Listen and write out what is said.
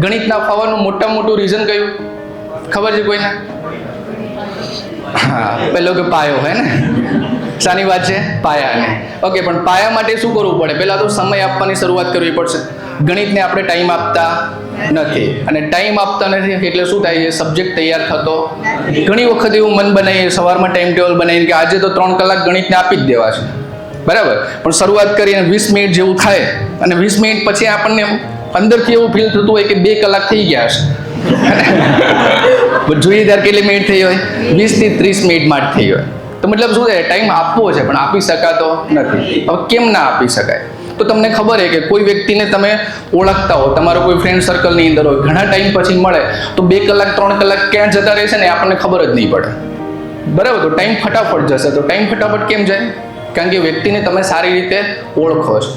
ગણિત ના ફાવવાનું મોટામાં મોટું રીઝન કયું ખબર છે કોઈને? હા, પેલો કે પાયો હે ને, શાની વાત છે? પાયાને. ઓકે, પણ પાયા માટે શું કરવું પડે? પહેલા તો સમય આપવાની શરૂઆત કરવી પડશે. ગણિતને આપણે ટાઈમ આપતા નથી, અને ટાઈમ આપતા નથી એટલે શું થાય છે? સબ્જેક્ટ તૈયાર થતો. ઘણી વખત એવું મન બનાવીએ સવારમાં ટાઈમ ટેબલ બનાવીને કે આજે તો 3 કલાક ગણિતને આપી જ દેવા છે, બરાબર, પણ શરૂઆત કરીને 20 મિનિટ જેવું થાય અને 20 મિનિટ પછી આપણને અંદરથી એવું ફીલ થતું હોય કે 2 કલાક થઈ ગયા છે. જોઈએ ત્યારે કેટલી મિનિટ થઈ હોય? 20 થી 30 મિનિટમાં જ થઈ હોય. તો મતલબ શું થાય? ટાઈમ આપવો છે પણ આપી શકાતો નથી. હવે કેમ ના આપી શકાય? તો તમને ખબર છે કે કોઈ વ્યક્તિને તમે ઓળખતા હો, તમારો કોઈ ફ્રેન્ડ સર્કલની અંદર હોય, ઘણા ટાઈમ પછી મળે તો 2 કલાક 3 કલાક ક્યાં જતા રહેશે ને આપણને ખબર જ નહીં પડે, બરાબર. તો ટાઈમ ફટાફટ જશે. તો ટાઈમ ફટાફટ કેમ જાય? કારણ કે વ્યક્તિને તમે સારી રીતે ઓળખો છો.